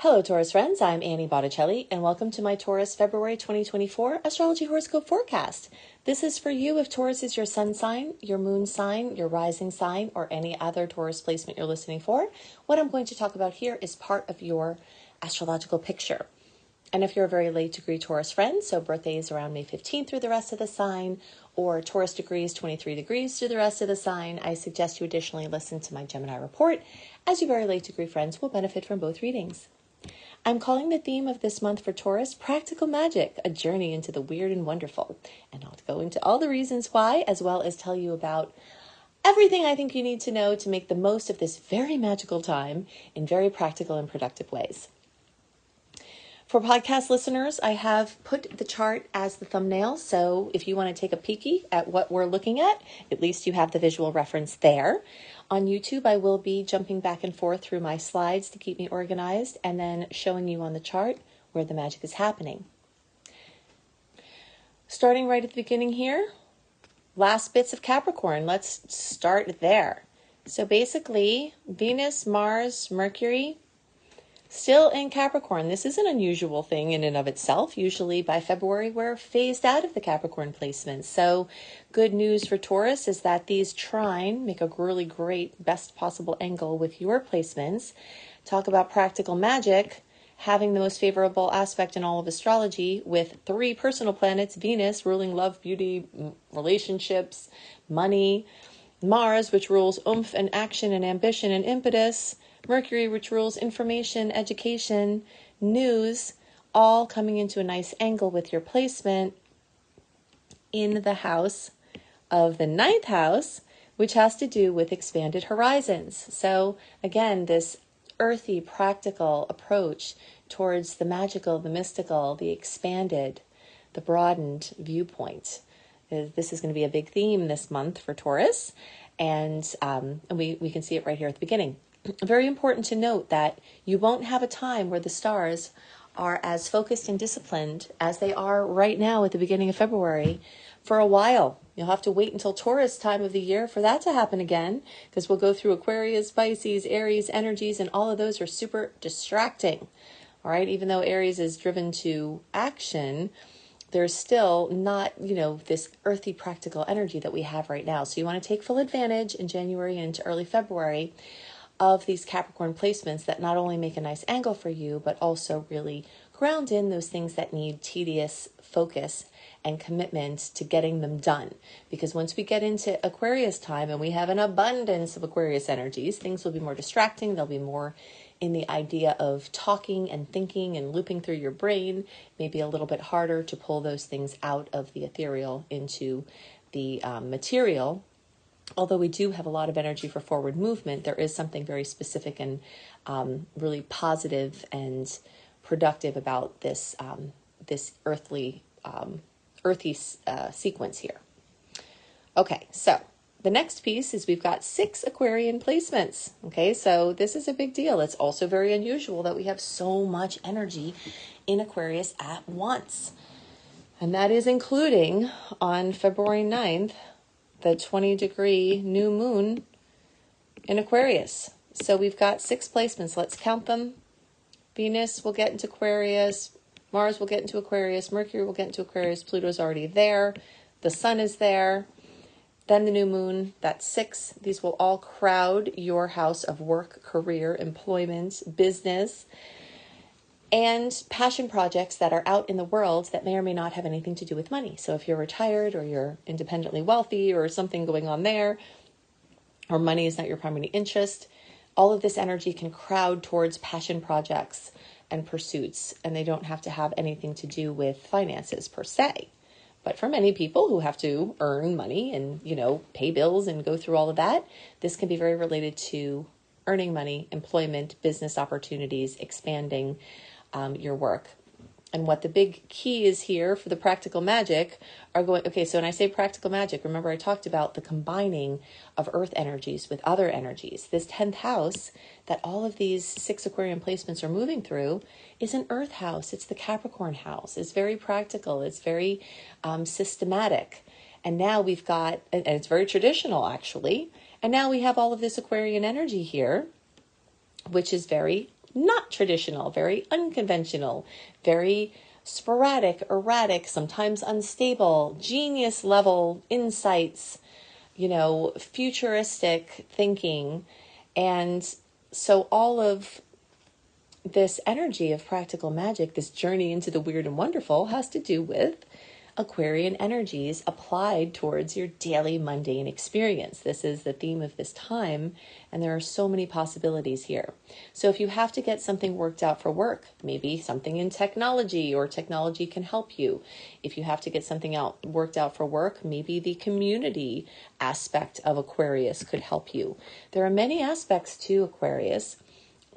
Hello, Taurus friends. I'm Annie Botticelli, and welcome to my Taurus February 2024 Astrology Horoscope Forecast. This is for you if Taurus is your sun sign, your moon sign, your rising sign, or any other Taurus placement you're listening for. What I'm going to talk about here is part of your astrological picture. And if you're a very late degree Taurus friend, so birthdays around May 15th through the rest of the sign, or Taurus degrees 23 degrees through the rest of the sign, I suggest you additionally listen to my Gemini report, as you very late degree friends will benefit from both readings. I'm calling the theme of this month for Taurus, Practical Magic, a journey into the weird and wonderful. And I'll go into all the reasons why, as well as tell you about everything I think you need to know to make the most of this very magical time in very practical and productive ways. For podcast listeners, I have put the chart as the thumbnail, so if you want to take a peeky at what we're looking at least you have the visual reference there. On YouTube, I will be jumping back and forth through my slides to keep me organized and then showing you on the chart where the magic is happening. Starting right at the beginning here, last bits of Capricorn. Let's start there. So basically, Venus, Mars, Mercury, still in Capricorn. This is an unusual thing in and of itself. Usually by February, we're phased out of the Capricorn placements. So good news for Taurus is that these trine make a really great, best possible angle with your placements. Talk about practical magic, having the most favorable aspect in all of astrology with 3 personal planets, Venus ruling love, beauty, relationships, money, Mars, which rules oomph and action and ambition and impetus, Mercury, which rules information, education, news, all coming into a nice angle with your placement in the house of the 9th house, which has to do with expanded horizons. So again, this earthy, practical approach towards the magical, the mystical, the expanded, the broadened viewpoint. This is going to be a big theme this month for Taurus, and we can see it right here at the beginning. Very important to note that you won't have a time where the stars are as focused and disciplined as they are right now at the beginning of February for a while. You'll have to wait until Taurus time of the year for that to happen again, because we'll go through Aquarius, Pisces, Aries energies, and all of those are super distracting. All right, even though Aries is driven to action, there's still not, this earthy practical energy that we have right now. So you want to take full advantage in January and into early February of these Capricorn placements that not only make a nice angle for you, but also really ground in those things that need tedious focus and commitment to getting them done. Because once we get into Aquarius time and we have an abundance of Aquarius energies, things will be more distracting. They'll be more in the idea of talking and thinking and looping through your brain, maybe a little bit harder to pull those things out of the ethereal into the material. Although we do have a lot of energy for forward movement, there is something very specific and really positive and productive about this this earthy sequence here. Okay, so the next piece is we've got 6 Aquarian placements. Okay, so this is a big deal. It's also very unusual that we have so much energy in Aquarius at once. And that is including on February 9th, the 20-degree new moon in Aquarius. So we've got 6 placements. Let's count them. Venus will get into Aquarius. Mars will get into Aquarius. Mercury will get into Aquarius. Pluto's already there. The sun is there. Then the new moon, that's 6. These will all crowd your house of work, career, employment, business, and passion projects that are out in the world that may or may not have anything to do with money. So if you're retired or you're independently wealthy or something going on there, or money is not your primary interest, all of this energy can crowd towards passion projects and pursuits, and they don't have to have anything to do with finances per se. But for many people who have to earn money and, pay bills and go through all of that, this can be very related to earning money, employment, business opportunities, expanding your work. And what the big key is here for the practical magic are going, okay, so when I say practical magic, remember I talked about the combining of earth energies with other energies. This 10th house that all of these 6 Aquarian placements are moving through is an earth house. It's the Capricorn house. It's very practical. It's very systematic. And now we've got, and it's very traditional actually, and now we have all of this Aquarian energy here, which is very not traditional, very unconventional, very sporadic, erratic, sometimes unstable, genius level insights, futuristic thinking. And so all of this energy of practical magic, this journey into the weird and wonderful, has to do with Aquarian energies applied towards your daily mundane experience. This is the theme of this time, and there are so many possibilities here. So if you have to get something worked out for work, maybe something in technology, or technology can help you. If you have to get something worked out for work, maybe the community aspect of Aquarius could help you. There are many aspects to Aquarius.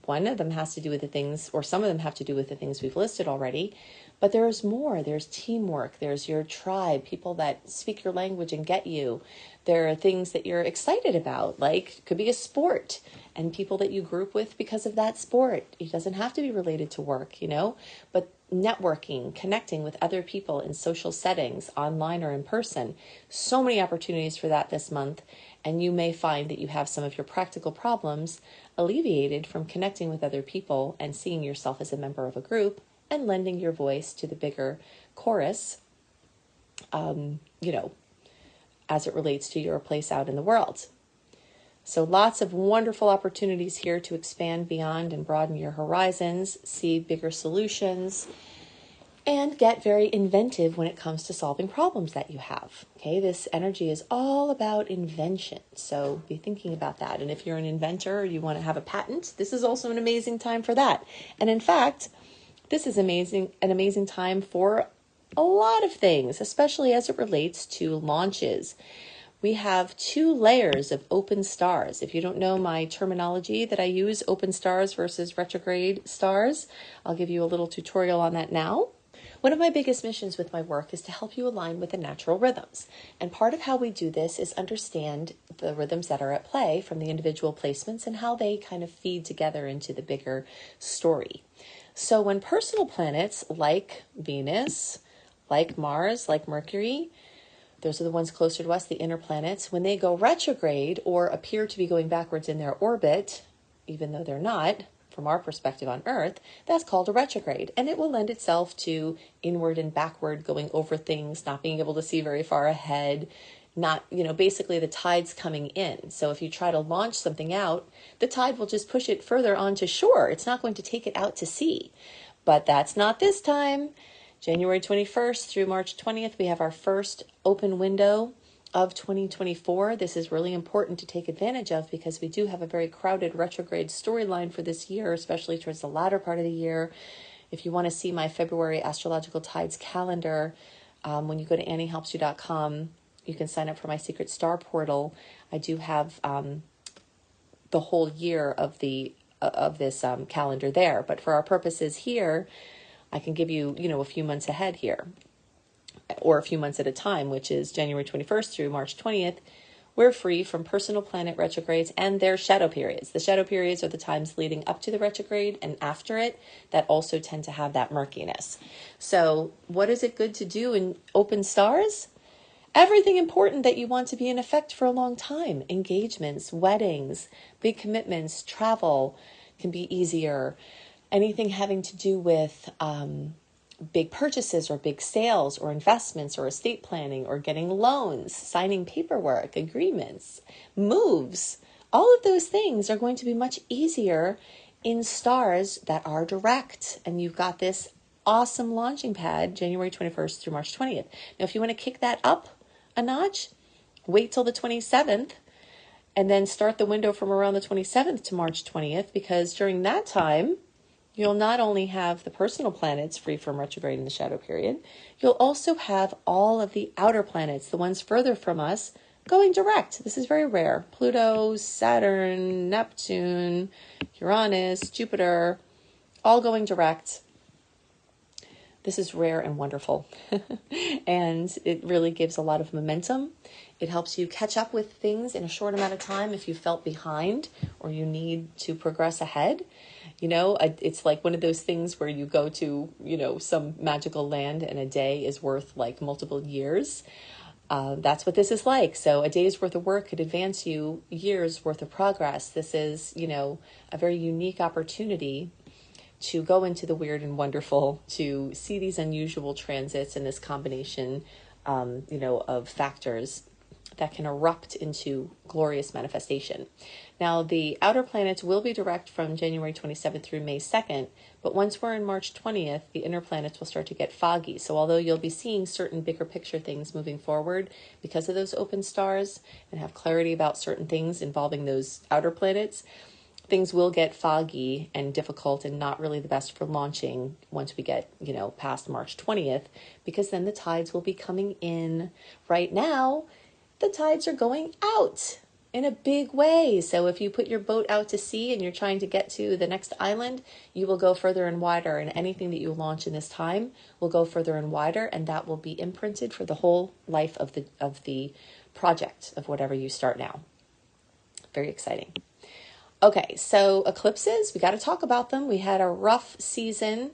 One of them has to do with the things, or some of them have to do with the things we've listed already. But there's more. There's teamwork. There's your tribe, people that speak your language and get you. There are things that you're excited about, like could be a sport, and people that you group with because of that sport. It doesn't have to be related to work, but networking, connecting with other people in social settings, online or in person. So many opportunities for that this month. And you may find that you have some of your practical problems alleviated from connecting with other people and seeing yourself as a member of a group and lending your voice to the bigger chorus, as it relates to your place out in the world. So lots of wonderful opportunities here to expand beyond and broaden your horizons, see bigger solutions, and get very inventive when it comes to solving problems that you have. Okay, this energy is all about invention. So be thinking about that. And if you're an inventor or you want to have a patent, this is also an amazing time for that. And in fact, this is an amazing time for a lot of things, especially as it relates to launches. We have 2 layers of open stars. If you don't know my terminology that I use, open stars versus retrograde stars, I'll give you a little tutorial on that now. One of my biggest missions with my work is to help you align with the natural rhythms. And part of how we do this is understand the rhythms that are at play from the individual placements and how they kind of feed together into the bigger story. So when personal planets like Venus, like Mars, like Mercury, those are the ones closer to us, the inner planets, when they go retrograde or appear to be going backwards in their orbit, even though they're not, from our perspective on Earth, that's called a retrograde. And it will lend itself to inward and backward, going over things, not being able to see very far ahead, basically the tide's coming in. So if you try to launch something out, the tide will just push it further onto shore. It's not going to take it out to sea. But that's not this time. January 21st through March 20th, we have our first open window of 2024. This is really important to take advantage of because we do have a very crowded retrograde storyline for this year, especially towards the latter part of the year. If you want to see my February astrological tides calendar, when you go to anniehelpsyou.com, you can sign up for my secret star portal. I do have the whole year of this calendar there. But for our purposes here, I can give you, a few months ahead here, or a few months at a time, which is January 21st through March 20th. We're free from personal planet retrogrades and their shadow periods. The shadow periods are the times leading up to the retrograde and after it that also tend to have that murkiness. So what is it good to do in open stars? Everything important that you want to be in effect for a long time. Engagements, weddings, big commitments, travel can be easier. Anything having to do with big purchases or big sales or investments or estate planning or getting loans, signing paperwork, agreements, moves. All of those things are going to be much easier in stars that are direct. And you've got this awesome launching pad, January 21st through March 20th. Now, if you want to kick that up a notch, wait till the 27th and then start the window from around the 27th to March 20th, because during that time, you'll not only have the personal planets free from retrograde in the shadow period, you'll also have all of the outer planets, the ones further from us, going direct. This is very rare. Pluto, Saturn, Neptune, Uranus, Jupiter, all going direct. This is rare and wonderful. And it really gives a lot of momentum. It helps you catch up with things in a short amount of time if you felt behind or you need to progress ahead. It's like one of those things where you go to, some magical land and a day is worth like multiple years. That's what this is like. So a day's worth of work could advance you years worth of progress. This is, a very unique opportunity to go into the weird and wonderful, to see these unusual transits and this combination, of factors that can erupt into glorious manifestation. Now, the outer planets will be direct from January 27th through May 2nd, but once we're in March 20th, the inner planets will start to get foggy. So although you'll be seeing certain bigger picture things moving forward because of those open stars and have clarity about certain things involving those outer planets, things will get foggy and difficult and not really the best for launching once we get, past March 20th, because then the tides will be coming in. Right now, the tides are going out in a big way. So if you put your boat out to sea and you're trying to get to the next island, you will go further and wider, and anything that you launch in this time will go further and wider, and that will be imprinted for the whole life of the project of whatever you start now. Very exciting. Okay, so eclipses, we got to talk about them. We had a rough season.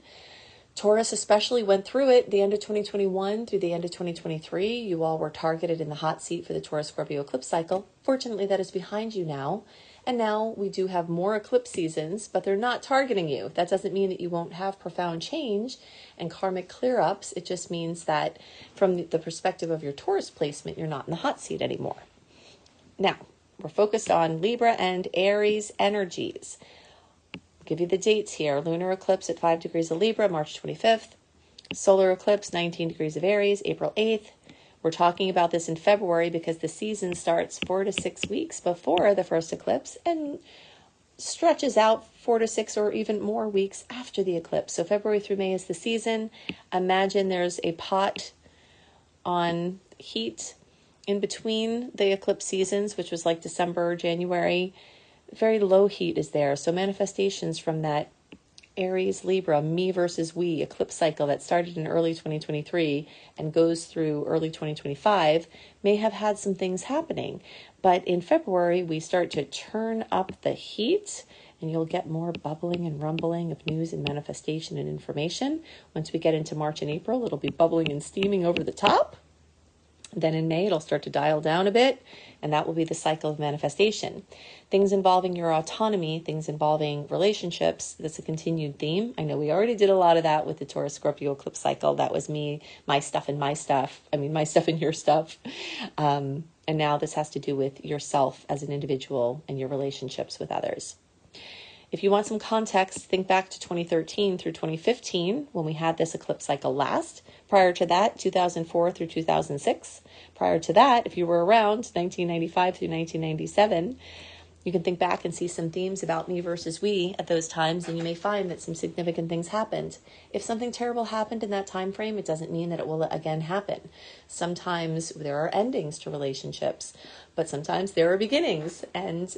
Taurus especially went through it the end of 2021 through the end of 2023. You all were targeted in the hot seat for the Taurus-Scorpio eclipse cycle. Fortunately, that is behind you now. And now we do have more eclipse seasons, but they're not targeting you. That doesn't mean that you won't have profound change and karmic clear-ups. It just means that from the perspective of your Taurus placement, you're not in the hot seat anymore. Now, we're focused on Libra and Aries energies. Give you the dates here. Lunar eclipse at 5 degrees of Libra, March 25th. Solar eclipse, 19 degrees of Aries, April 8th. We're talking about this in February because the season starts 4 to 6 weeks before the first eclipse and stretches out 4 to 6 or even more weeks after the eclipse. So February through May is the season. Imagine there's a pot on heat in between the eclipse seasons, which was like December, January. Very low heat is there. So manifestations from that Aries, Libra, me versus we eclipse cycle that started in early 2023 and goes through early 2025 may have had some things happening. But in February, we start to turn up the heat, and you'll get more bubbling and rumbling of news and manifestation and information. Once we get into March and April, it'll be bubbling and steaming over the top. Then in May, it'll start to dial down a bit, and that will be the cycle of manifestation. Things involving your autonomy, things involving relationships, that's a continued theme. I know we already did a lot of that with the Taurus-Scorpio eclipse cycle. That was me, my stuff and my stuff. I mean, my stuff and your stuff. And now this has to do with yourself as an individual and your relationships with others. If you want some context, think back to 2013 through 2015 when we had this eclipse cycle last. Prior to that, 2004 through 2006. Prior to that, if you were around, 1995 through 1997, you can think back and see some themes about me versus we at those times, and you may find that some significant things happened. If something terrible happened in that time frame, it doesn't mean that it will again happen. Sometimes there are endings to relationships, but sometimes there are beginnings, and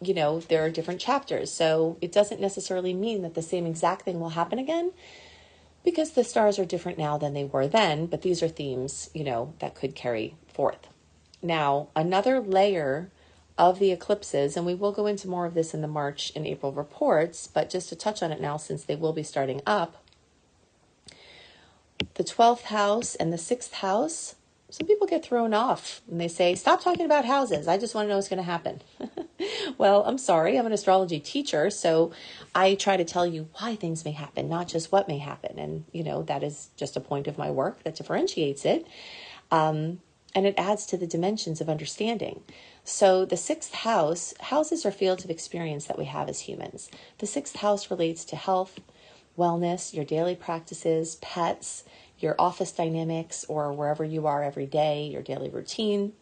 there are different chapters. So it doesn't necessarily mean that the same exact thing will happen again, because the stars are different now than they were then, but these are themes, that could carry forth. Now, another layer of the eclipses, and we will go into more of this in the March and April reports, but just to touch on it now since they will be starting up, the 12th house and the 6th house, some people get thrown off and they say, stop talking about houses. I just want to know what's going to happen. Well, I'm sorry. I'm an astrology teacher, so I try to tell you why things may happen, not just what may happen. And, that is just a point of my work that differentiates it. And it adds to the dimensions of understanding. So the 6th house, houses are fields of experience that we have as humans. The 6th house relates to health, wellness, your daily practices, pets, your office dynamics, or wherever you are every day, your daily routine.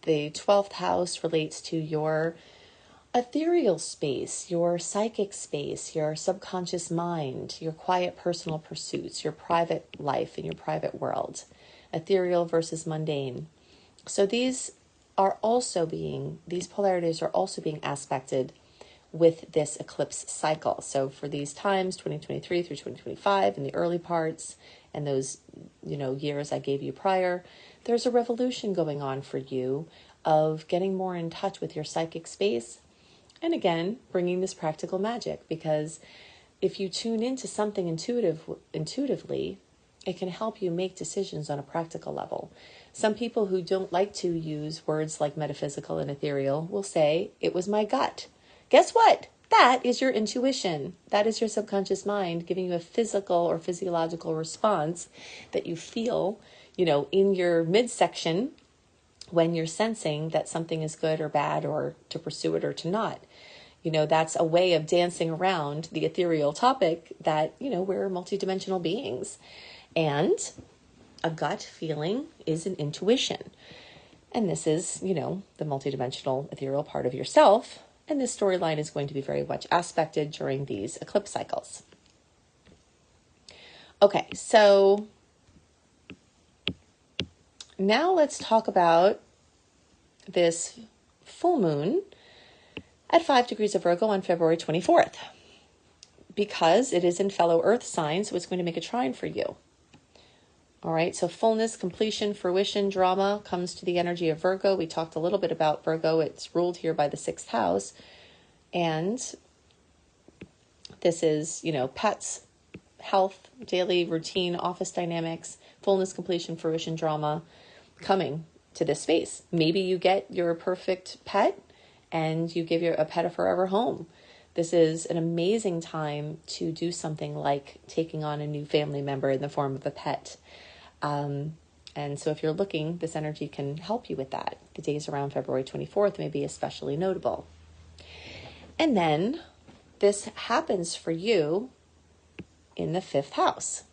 The 12th house relates to your ethereal space, your psychic space, your subconscious mind, your quiet personal pursuits, your private life and your private world. Ethereal versus mundane. So these polarities are also being aspected with this eclipse cycle. So for these times, 2023 through 2025, in the early parts, and those, years I gave you prior, there's a revolution going on for you of getting more in touch with your psychic space. And again, bringing this practical magic, because if you tune into something intuitively, it can help you make decisions on a practical level. Some people who don't like to use words like metaphysical and ethereal will say, it was my gut. Guess what? That is your intuition. That is your subconscious mind giving you a physical or physiological response that you feel, in your midsection when you're sensing that something is good or bad, or to pursue it or to not. That's a way of dancing around the ethereal topic that, we're multidimensional beings. And a gut feeling is an intuition. And this is, the multidimensional ethereal part of yourself. And this storyline is going to be very much aspected during these eclipse cycles. Okay, so now let's talk about this full moon at 5 degrees of Virgo on February 24th, because it is in fellow Earth signs, so it's going to make a trine for you. All right, so fullness, completion, fruition, drama comes to the energy of Virgo. We talked a little bit about Virgo. It's ruled here by the 6th house. And this is, pets, health, daily routine, office dynamics, fullness, completion, fruition, drama coming to this space. Maybe you get your perfect pet and you give a pet a forever home. This is an amazing time to do something like taking on a new family member in the form of a pet. And so if you're looking, this energy can help you with that. The days around February 24th may be especially notable. And then this happens for you in the 5th house.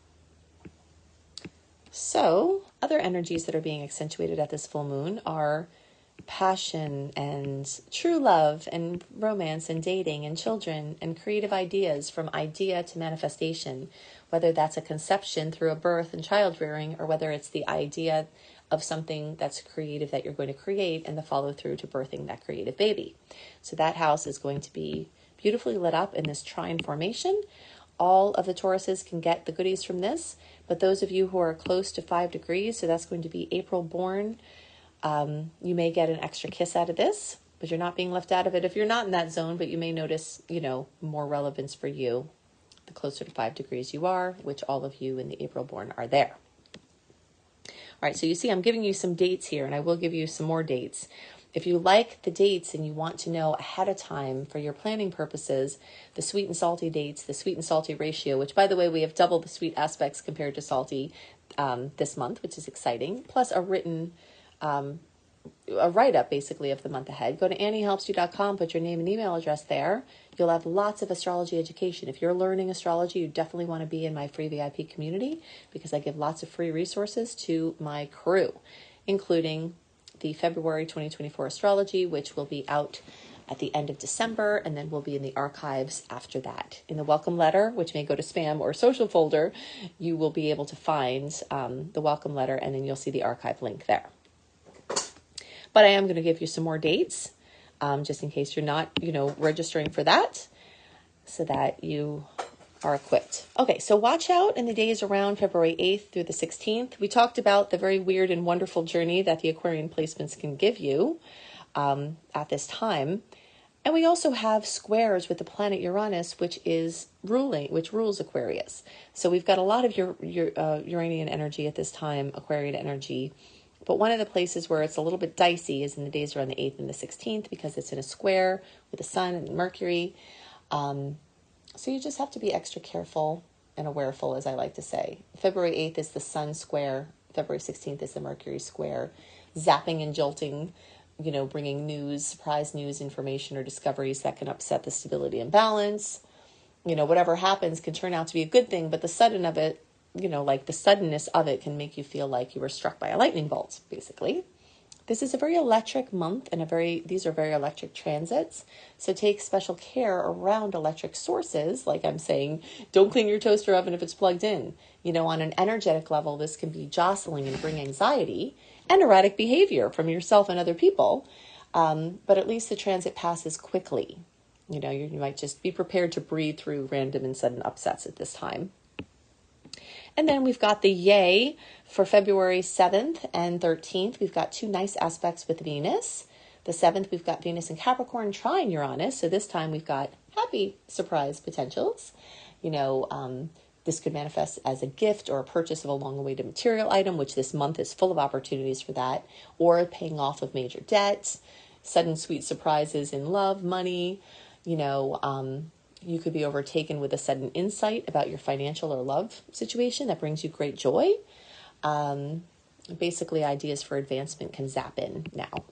So other energies that are being accentuated at this full moon are passion and true love and romance and dating and children and creative ideas, from idea to manifestation, whether that's a conception through a birth and child rearing, or whether it's the idea of something that's creative that you're going to create and the follow through to birthing that creative baby. So that house is going to be beautifully lit up in this trine formation. All of the Tauruses can get the goodies from this, but those of you who are close to 5 degrees, so that's going to be April born, you may get an extra kiss out of this, but you're not being left out of it if you're not in that zone, but you may notice, more relevance for you the closer to 5 degrees you are, which all of you in the April born are there. All right, so you see I'm giving you some dates here, and I will give you some more dates. If you like the dates and you want to know ahead of time for your planning purposes, the sweet and salty dates, the sweet and salty ratio, which, by the way, we have double the sweet aspects compared to salty this month, which is exciting, plus a written a write-up basically of the month ahead. Go to anniehelpsyou.com, put your name and email address there. You'll have lots of astrology education. If you're learning astrology, you definitely want to be in my free VIP community, because I give lots of free resources to my crew, including the February 2024 astrology, which will be out at the end of December, and then will be in the archives after that. In the welcome letter, which may go to spam or social folder, you will be able to find the welcome letter, and then you'll see the archive link there. But I am going to give you some more dates, just in case you're not, registering for that, so that you are equipped. Okay, so watch out in the days around February 8th through the 16th. We talked about the very weird and wonderful journey that the Aquarian placements can give you at this time. And we also have squares with the planet Uranus, which rules Aquarius. So we've got a lot of your Uranian energy at this time, Aquarian energy. But one of the places where it's a little bit dicey is in the days around the 8th and the 16th, because it's in a square with the Sun and Mercury. So you just have to be extra careful and awareful, as I like to say. February 8th is the Sun square. February 16th is the Mercury square. Zapping and jolting, bringing news, surprise news, information, or discoveries that can upset the stability and balance. Whatever happens can turn out to be a good thing, but the sudden of it, the suddenness of it can make you feel like you were struck by a lightning bolt, basically. This is a very electric month, and these are very electric transits. So take special care around electric sources. Like I'm saying, don't clean your toaster oven if it's plugged in. On an energetic level, this can be jostling and bring anxiety and erratic behavior from yourself and other people. But at least the transit passes quickly. You might just be prepared to breathe through random and sudden upsets at this time. And then we've got the yay for February 7th and 13th. We've got two nice aspects with Venus. The 7th, we've got Venus in Capricorn trine Uranus. So this time we've got happy surprise potentials. This could manifest as a gift or a purchase of a long-awaited material item, which this month is full of opportunities for that, or paying off of major debts, sudden sweet surprises in love, money, You could be overtaken with a sudden insight about your financial or love situation that brings you great joy. Basically, ideas for advancement can zap in now.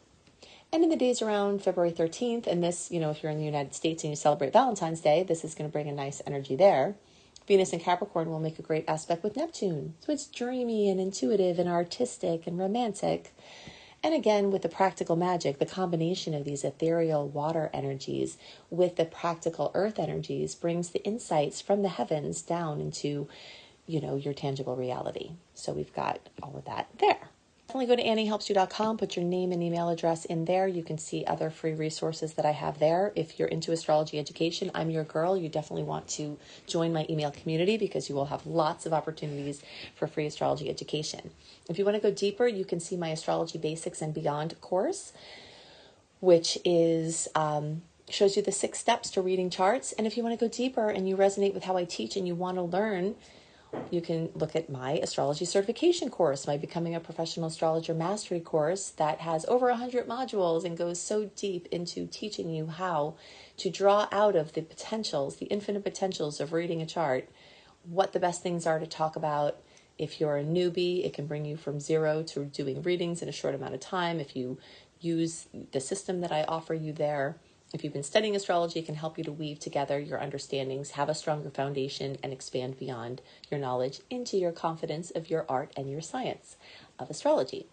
And in the days around February 13th, and this, if you're in the United States and you celebrate Valentine's Day, this is going to bring a nice energy there. Venus in Capricorn will make a great aspect with Neptune. So it's dreamy and intuitive and artistic and romantic. And again, with the practical magic, the combination of these ethereal water energies with the practical earth energies brings the insights from the heavens down into, your tangible reality. So we've got all of that there. Definitely go to AnnieHelpsYou.com, put your name and email address in there. You can see other free resources that I have there. If you're into astrology education, I'm your girl. You definitely want to join my email community because you will have lots of opportunities for free astrology education. If you want to go deeper, you can see my Astrology Basics and Beyond course, which is shows you the 6 steps to reading charts. And if you want to go deeper and you resonate with how I teach and you want to learn, you can look at my astrology certification course, my Becoming a Professional Astrologer Mastery course that has over 100 modules and goes so deep into teaching you how to draw out of the potentials, the infinite potentials of reading a chart, what the best things are to talk about. If you're a newbie, it can bring you from 0 to doing readings in a short amount of time. If you use the system that I offer you there, if you've been studying astrology, it can help you to weave together your understandings, have a stronger foundation, and expand beyond your knowledge into your confidence of your art and your science of astrology.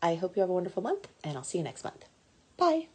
I hope you have a wonderful month, and I'll see you next month. Bye.